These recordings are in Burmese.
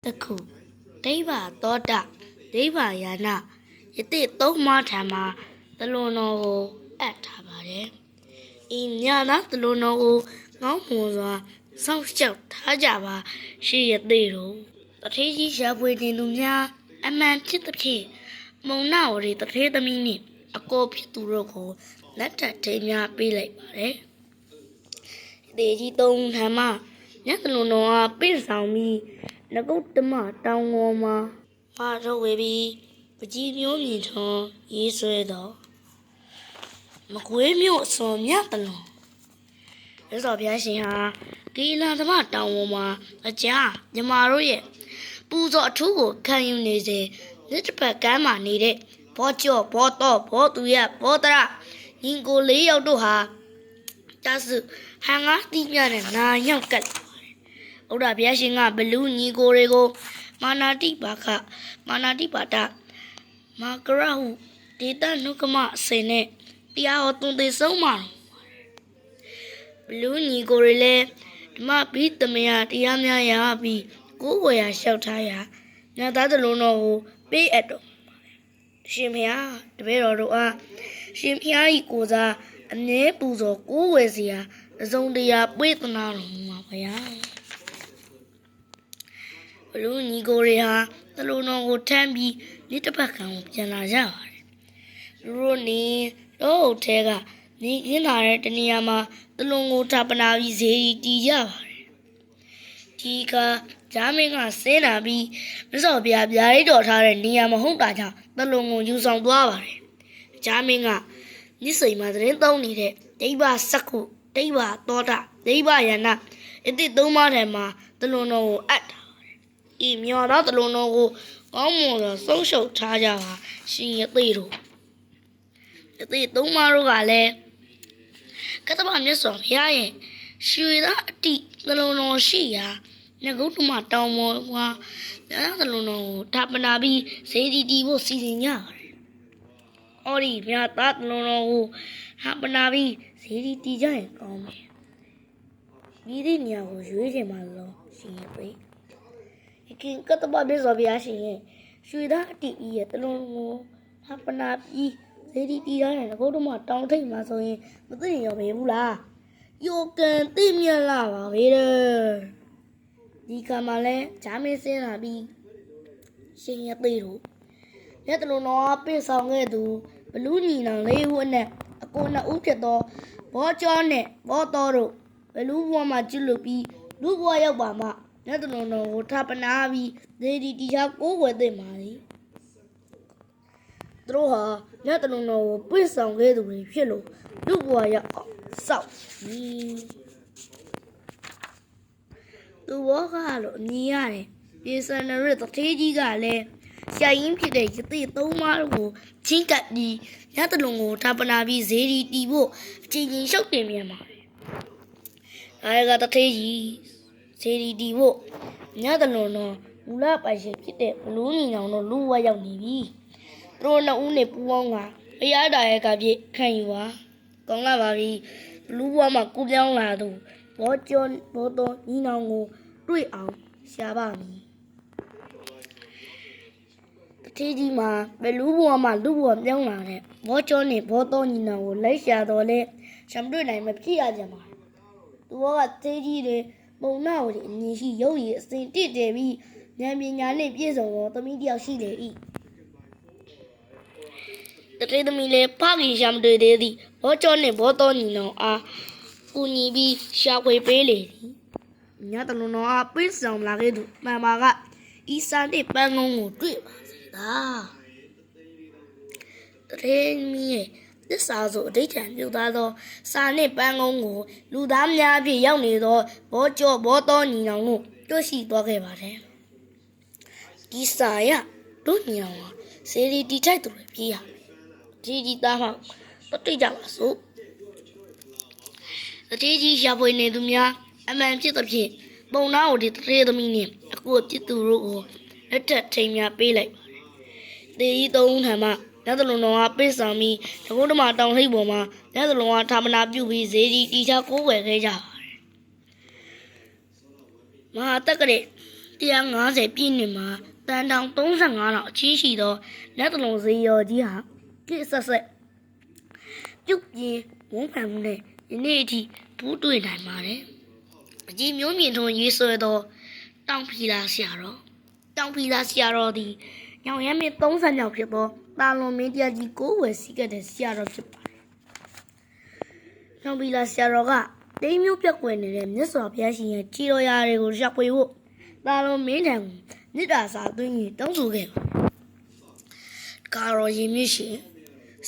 တခုဒိဗ္ဗသောတဒိဗ္ဗယာနယတိသုံးမထံမှာတလွန်တော်ကိုအပ်ထားပါတယ်။ဤညသာတလွန်တော်ကိုငေါင်းမွန်စွာစောင့်ရှောက်ထားကြပါရှိရသေးတို့တထေးကြီးရှာဖွေနေသူများအမှန်ဖြစ်သဖြင့်မုံနာဝရီတထေးသမီးနှင့်အကိုဖြစ်သူတို့ကိုလက်ထပ်ထိမ်းများပေးလိုက်ပါတယ်။ဒေကြီးသုံးထံမှာညတလွန်တော်ကပြည့်ဆောင်ပြီးနဂုတ်တမတောင်ပေါ်မှာမာထုတ်ဝေပြီးပကြီးမျိုးမြင့်ထွန်းရေးဆွဲတော့မကွေးမျိုးအစွန်မြတ်တလွန်ရသော်ဘုရားရှင်ဟာဒီလန်သမတောင်ပေါ်မှာအကြာညီမတို့ရဲ့ပူဇော်အထူးကိုခံယူနေစဉ်လက်တစ်ဖက်ကမ်းမှာနေတဲ့ဘောကျော်ဘောတော့ဘောသူရဘောတရညီကို၄ယောက်တို့ဟာတဆုဟန်ငါတိမြနဲ့နာရောက်ကတ်ဥဒ္ဒဘုရားရှင်ကဘလူးညီကိုတွေကိုမာနာတိပါဒမာကရဟုဒေတနုကမအစိန်နဲ့တရားဟောသွန်သင်ဆုံးမှာဘလူးညီကိုတွေလည်းဓမ္မဘိသမယတရားများရပြီးကိုယ်ဝယ်ရလျှောက်ထားရညသားတလုံးတော်ကိုပေးအပ်တော်ရှင်ဖျားတပည့်တော်တို့အားရှင်ဖျားဤကိုစားအမြဲပူဇော်ကိုယ်ဝယ်စီရာအစုံတရားပေးသနာတော်မူပါဗျာဘလူးညီကိုတွေဟာတလုံးတော်ကိုထမ်းပြီးဒီတစ်ပတ်ခံကိုပြန်လာကြပါတယ်လူတို့နေတော့ထဲကနေရင်းလာတဲ့တနေရာမှာတလုံးကိုထပ်ပနာပြီးဈေးတီးကြပါတယ်ဒီကဂျာမင်းကဆင်းလာပြီးမစော်ပြားရိတ်တော်ထားတဲ့နေရာမဟုတ်တာကြောင့်တလုံးကိုယူဆောင်သွားပါတယ်ဂျာမင်းကမြစ်စိမ်မှာသတင်းသုံးနေတဲ့ဒိဗ္ဗစက္ခုဒိဗ္ဗသောတဒိဗ္ဗယာနအတိသုံးပါးထဲမှာတလုံးတော်ကိုအပ်တာဤမြော်တော့တလုံးတော်ကိုကောင်းမွန်စွာဆုံးရှုပ်ထားကြပါရှင်ရသေးတို့ယသိသုံးပါးတို့ကလည်းကတ္တဗမြတ်စွာဘုရားရဲ့ရွှေသားအတိတလုံးတော်ရှိရာငကုတ်တမတောင်ပေါ်ကညတလုံးတော်ကိုဌာပနာပြီးဇေဒီတီဖို့စီစဉ်ကြပါတယ်။အော်ဒီမြတ်သားတလုံးတော်ကိုဌာပနာပြီးဇေဒီတီကြရင်ကောင်းမယ်။ဒီဒီနေရာကိုရွေးချင်ပါလို့ရှင်ရသေးကင်ကတ္တဗမြတ်စွာဘုရားရှင်ရဲ့ရွှေသားအတိဤရဲ့တလုံးကိုဌာပနာပြီးဇေဒီတီရတဲ့ငကုတ်တမတောင်ထိပ်မှာဆိုရင်မသိရင်ရောမေဘူးလား။ယောကန်သိမြတ်လာပါပဲတဲ့ဒီကမှာလဲဂျာမင်းစင်းလာပြီးရှင်ရသေးတို့လက်တလုံးတော်ပြည့်ဆောင်ခဲ့သူဘလူးညီနောင်လေးဦးအနက်အကိုနှစ်ဦးဖြစ်သောဘောကျော်နဲ့ဘောတော်တို့ဘလူးဘွားမှာကျွလွတ်ပြီးလူဘွားရောက်ပါမှလက်တလုံးတော်ကိုထပ်ပနာပြီးဒေဒီတီချာကိုးဝယ်သိမှာလေသူတို့ဟာလက်တလုံးတော်ကိုပြည့်ဆောင်ခဲ့သူတွေဖြစ်လို့လူဘွားရောက်အောင်စောက်သူဘောကလို့အမည်ရတယ်ပြေစံနရတထေးကြီးကလည်းရှာရင်းဖြစ်တဲ့ယသိသုံးပါးကိုချင်းကပ်ပြီးညတလုံးကိုဌာပနာပြီးဇေဒီတီဖို့အချင်းချင်းရှုပ်တင်ပြန်ပါတယ်အဲကတထေးကြီးဇေဒီတီဖို့ညတလုံးတော့မူလပိုင်ရှင်ဖြစ်တဲ့ဘလူးညီနောင်တို့လူဝက်ရောက်နေပြီသူတို့နှစ်ဦးနဲ့ပူးပေါင်းကဘုရားတာရဲ့ကပြည့်ခံယူပါကောင်းလာပါပြီဘလူးဘွားမှာကူပြောင်းလာသူဘောကျော်ဘောတော်ညီနောင်ကိုတွေ့အောင်ရှာပါမည်တထေးကြီးမှာဘလူးဘွားမှာလူဘွားပြောင်းလာတဲ့ဘောကျော်နဲ့ဘောတော်ညီနောင်ကိုလိုက်ရှာတော့လဲရှာမတွေ့နိုင်မဖြစ်ရကြပါသူကသေးကြီးတွေပုံနာဝတီအမြင်ရှိရုပ်ရည်အစဉ်တည်တယ်ပြီးဉာဏ်ပညာနဲ့ပြည့်စုံသောသမီးတယောက်ရှိလေ၏တထေးသမီးလည်းဖခင်ရှာမတွေ့သေးသည်ဘောကျော်နဲ့ဘောတော်ညီနောင်အားကူညီပြီးရှာဖွေပေးလေသည်ညတလုံးတော်အားပေးဆောင်လာခဲ့သူမှန်ပါကဤစံတဲ့ပန်းကုန်းကိုတွေ့ပါစေသာတထေးမီးရဲ့သစ္စာဆိုအဋ္ဌံပြုသားသောစာနှင့်ပန်းကုန်းကိုလူသားများအဖြစ်ရောက်နေသောဘောကျော်ဘောတော်ညီနောင်တို့တွေ့ရှိသွားခဲ့ပါတယ်ဒီစာရတို့ညီနောင်ဟာစေရီတီထိုက်သူတွေပြေးရမယ်ဒီသားမှတော့တွေ့ကြပါစို့တထေးကြီးရှာဖွေနေသူများအမှန်ဖြစ်သဖြင့်ပုံနာကိုဒီတထေးသမီးနဲ့အကိုပြစ်သူတို့ကိုလက်ထက်ထိန်များပေးလိုက်ပါတယ်။တေကြီးသုံးထံမှလက်တလုံးတော်ကပေးဆောင်ပြီးသကုတ်တမတောင်ထိပ်ပေါ်မှာလက်တလုံးကဌာပနာပြုပြီးဇေဒီတီချာကိုးဝယ်ခဲ့ကြပါတယ်။မဟာတက္ကရေ 150 ပြည့်နှစ်မှာတန်တောင်35လောက်အချင်းရှိသောလက်တလုံးစေရော်ကြီးဟာကိဆက်ဆက်ပြုတ်ပြင်းဝန်းဖန်မှုနဲ့ယနေ့အထိဘူးတွေ့နိုင်ပါတယ်။အကြီးမျိုးမြင့်ထုံးရေးဆွဲသောတောင်ဖီလာဆရာတော်သည်ညောင်ရမ်းမင်း30မြောက်ဖြစ်သောတာလွန်မင်းတရားကြီးကိုဝယ်စီးခဲ့တဲ့ဆရာတော်ဖြစ်ပါတယ်။တောင်ဖီလာဆရာတော်ကတိမ်မျိုးပြက်ကွယ်နေတဲ့မြတ်စွာဘုရားရှင်ရဲ့ခြေတော်ရာတွေကိုရှာဖွေဖို့တာလွန်မင်းထံကိုမြစ်တာစာသွင်းပြီးတောင်းဆိုခဲ့ပါတယ်။ကာရောရင်မြင့်ရှင်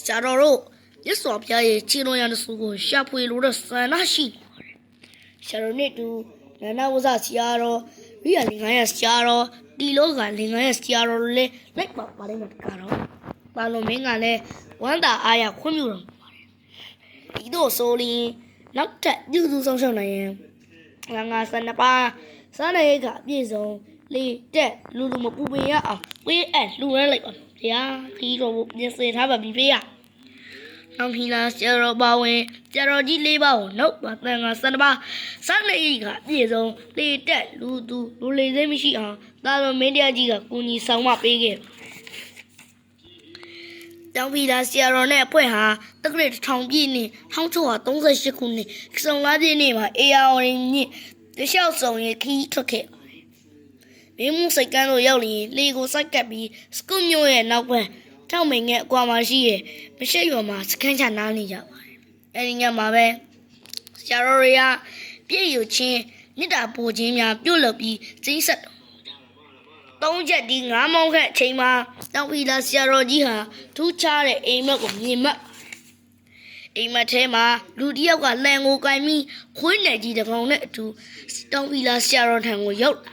ဆရာတော်တို့မြတ်စွာဘုရားရဲ့ခြေတော်ရာတစ်စုကိုရှာဖွေလို့တဲ့ဆန္ဒရှိနေပါတယ်။ဆရာတော်နဲ့တူနန္ဒဝဇဆရာတော်ရိယာလင်္ကာရဆရာတော်ဒီလောကလင်္ကာရဆရာတော်လည်းလိုက်ပါပါတယ်မတကားတော့ပါလုံးမင်းကလည်းဝမ်းသာအားရခွင့်ပြုတော်မူပါတယ်ဒီတို့ဆိုရင်နောက်ထပ်ပြုစုဆောင်ရှောက်နိုင်ရင်ငါ12ပါးစားနေကပြည့်စုံလေတက်လူမပူပင်ရအောင်ဝေးအလှူရလိုက်ပါဗျာခီးတော်ပြင်ဆင်ထားပါပြီဖေးရနောင်ဖီလာဆရာတော်ပါဝင်ဆရာတော်ကြီး၄ပါးကိုနှုတ်ပါတန်ခါ12ပါးစားနေကပြည့်စုံလေတက်လူသူလူလေသိမရှိအောင်သာတော်မင်းတရားကြီးကကူညီဆောင်မပေးခဲ့တောင်ဖီလာဆရာတော်နဲ့အဖွဲ့ဟာတက္ကရာ1000ပြည့်နှစ်1638ခုနှစ်15ပြည့်နှစ်မှာအေယာဝရီမြစ်တလျှောက်ဆောင်ရခီးထွက်ခဲ့မင်းမှုစိတ်ကန်းတို့ရောက်ရင်လေကိုစိုက်ကပ်ပြီးစကုမျိုးရဲ့နောက်ဘက်ထောက်မိန်ငယ်အကွာမှာရှိရဲ့မရှိရွာမှာစခန်းချနားနေကြပါတယ်အဲဒီညမှာပဲဆရာတော်တွေကပြည့်ယူချင်းမြစ်တာပူခြင်းများပြုတ်လုပ်ပြီးကျင်းဆက်တော့3ချက်ဒီ9မောင်းခန့်အချိန်မှာတောင်ဖီလာဆရာတော်ကြီးဟာထူးခြားတဲ့အိမ်မက်ကိုမြင်မှတ်အိမ်မက်ထဲမှာလူတစ်ယောက်ကလန်ကိုကိုင်ပြီးခွေးနယ်ကြီးတစ်ကောင်နဲ့အတူတောင်ဖီလာဆရာတော်ထံကိုရောက်လာ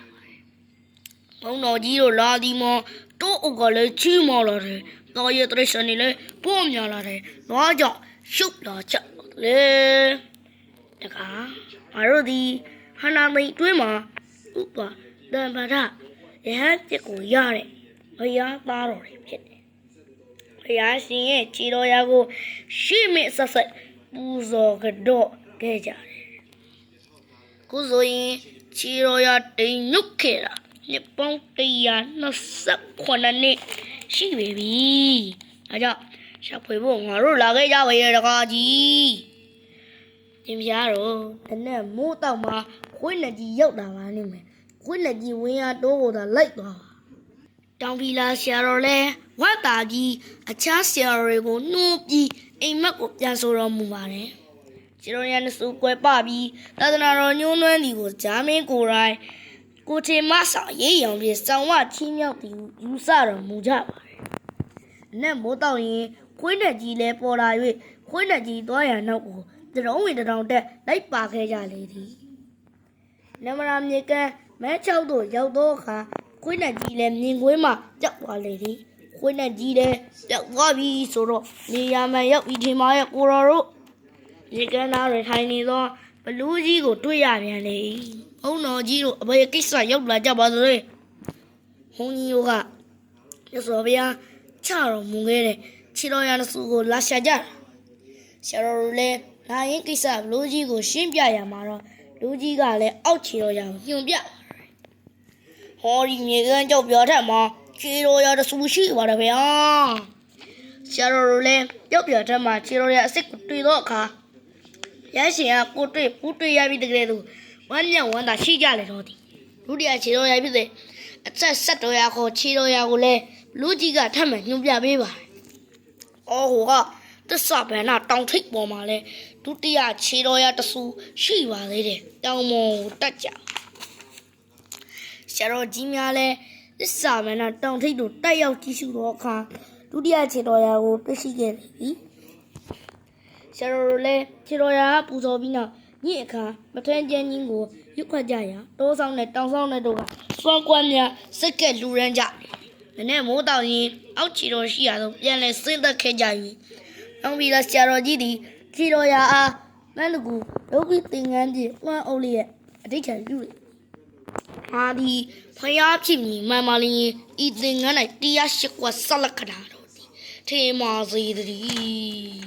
ဘုံတော်ကြီးတို့လာဒီမောတိုးအုပ်ကလည်းချီးမော်လာတယ်တော်ရတရစနေလည်းပို့များလာတယ်။ဘာကြောင့်ရှုပ်လာချက်လဲ။တကားငါတို့ဒီဟနာမိတ်တွင်းမှာဥပတန်ပါဒရဟန်းပြစ်ကိုရတဲ့ဘုရားသားတော်တွေဖြစ်တယ်။ဘုရားရှင်ရဲ့ခြေတော်ရာကိုရှိမိဆက်ဆက်ပူဇော်ကြော့ခဲ့ကြတယ်။ကိုဆိုရင်ခြေတော်ရာတိမ်ညုတ်ခဲ့တာနှစ်ပေါင်း129နှစ်ရှိပြီ။အဲကြောင့်ရှာဖွေဖို့ငါတို့လာခဲ့ကြပါရဲ့တကားကြီး။တင်ပြတော့တနေ့မိုးတောက်မှာခွေးလက်ကြီးရောက်တာပါနေမယ်။ခွေးလက်ကြီးဝင်းရတိုးကိုသာလိုက်သွားပါ။တောင်ဖီလာဆရာတော်လဲဝတ်တာကြီးအခြားဆရာတော်တွေကိုနှိုးပြီးအိမ်မက်ကိုပြန်ဆိုတော်မူပါတယ်။ခြေတော်ရန်စုကွယ်ပပြီးသာသနာတော်ညှိုးနှွမ်းဒီကိုဂျာမင်းကိုယ်တိုင်ကိုချေမဆောင်ရေးရောင်ပြီးစောင်းဝချင်းမြောက်ပြီးယူဆတော်မူကြပါတယ်။နဲ့မိုးတောက်ရင်ခွေးနဲ့ကြီးလဲပေါ်လာ၍ခွေးနဲ့ကြီးသွားရနောက်ကိုတရုံးဝင်တရောင်တက်လိုက်ပါခဲ့ကြလေသည်။နမရာမြေကမဲချောက်တို့ရောက်သောအခါခွေးနဲ့ကြီးလဲမြင်ကွင်းမှကြောက်သွားလေသည်။ခွေးနဲ့ကြီးလဲကြောက်သွားပြီဆိုတော့နေရာမှရောက်ပြီးဒီမှာရဲ့ကိုတော်တို့မြေကနာရထိုင်နေသောဘလူးကြီးကိုတွေ့ရပြန်လေ။ဘုံတော်ကြီးတို့အဘယ်ကိစ္စရောက်လာကြပါသလဲ။ဘုံကြီးတို့ကရသော်ဗျာချတော်မူခဲ့တဲ့ခြေတော်ရစုကိုလာရှာကြတာ။ဆရာတော်လည်းလာရင်ကိစ္စဘလူးကြီးကိုရှင်းပြရမှာတော့လူကြီးကလည်းအောက်ခြေတော်ရညွန်ပြ။ဟောဒီမြေကန်းကြောက်ပြောထက်မှာခြေတော်ရစုရှိပါတယ်ဗျာ။ဆရာတော်လည်းကြောက်ပြောထက်မှာခြေတော်ရအစ်စ်ကိုတွေ့တော့အခါရရှင်ကကိုတွေ့ပူတွေ့ရပြီးတကယ်လို့ဝမ်းမြောက်ဝမ်းသာရှိကြလေတော့ဒီလူတရာခြေတော်ရပြီစေအသက်ဆက်တော်ရခေါ်ခြေတော်ရကိုလည်းလူကြီးကထပ်မံညွှန်ပြပေးပါတယ်။အော်ဟိုကတစ္ဆဗန္နာတောင်ထိပ်ပေါ်မှာလဲဒုတိယခြေတော်ရတဆူရှိပါသေးတယ်။တောင်မော်တက်ကြ။ဆရာတော်ကြီးများလဲတစ္ဆဗန္နာတောင်ထိပ်တို့တက်ရောက်ကြည့်ရှုတော့အခါဒုတိယခြေတော်ရကိုတွေ့ရှိခဲ့ပြီ။ဆရာတော်လည်းခြေတော်ရာပူဇော်ပြီးနောက်ညစ်အခါမထွန်းကျန်းကြီးကိုရုပ်ခတ်ကြရာတိုးဆောင်နဲ့တောင်ဆောင်နဲ့တို့ကစွမ်းကွမ်းများစက်ကက်လူရန်ကြ။မနေ့မိုးတောင်ရင်အောက်ခြေတော်ရှိရာသို့ပြန်လဲဆင်းသက်ခဲ့ကြပြီ။တောင်ဖီလာဆရာတော်ကြီးသည်ခြေတော်ရာအားမန္တကူဒုက္ခိသင်္ကန်းကြီးဝမ်းအုပ်လျက်အဋ္ဌံပြုလေ။ဟာဒီဖျားဖြစ်မည်မှန်ပါလျင်ဤသင်္ကန်း၌တရားရှိကွာဆက်လက်ခတာတော်သည်ထေမာစေတည်း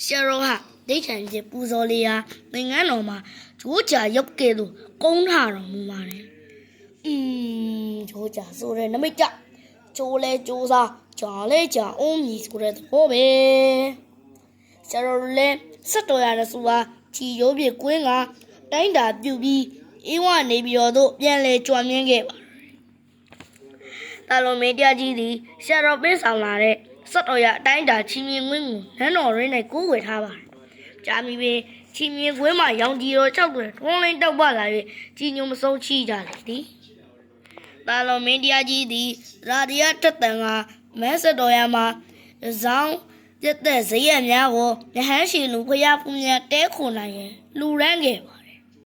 ဆရာတော်ဟာဒိဋ္ဌံကြီးပူဇော်လျာသင်္ကန်းတော်မှာဂျိုးကြာရုပ်ကဲ့သို့ကုန်းထတော်မူပါတယ်။ ချိုးကြဆိုတဲ့နမိတ်ကြချိုးလဲချိုးစားကြာလဲကြာအောင်မြည်ဆိုတဲ့သဘောပဲဆရာတော်လဲဆက်တော်ရတဲ့ဆိုပါချီရိုးပြကွင်းကတိုင်းတာပြုတ်ပြီးအေးဝနေပြီးတော့ပြန်လဲကြွမြင်းခဲ့ပါတာလုံးမင်းတရားကြီးသည်ဆရာတော်ပေးဆောင်လာတဲ့ဆက်တော်ရအတိုင်းတာချီမြင်းကွင်းကိုနန်းတော်ရင်းနဲ့ကိုးကွယ်ထားပါတယ်ကြာမီပင်ချီမြင်းကွင်းမှာရောင်ကြီးတော်၆တွင်ထုံးလင်းတောက်ပလာ၍ကြီးညိုမဆုံးချီကြလေသည်တာလုံးမင်းတရားကြီးသည်ရာဒီယာထက်တန်ကမဲဆက်တော်ရမှာဇောင်းပြတ်သက်ဇရက်များကိုရဟန်းရှင်လူဖျားဖူးများတဲခွန်နိုင်ရင်လူရန်ခဲ့ပါ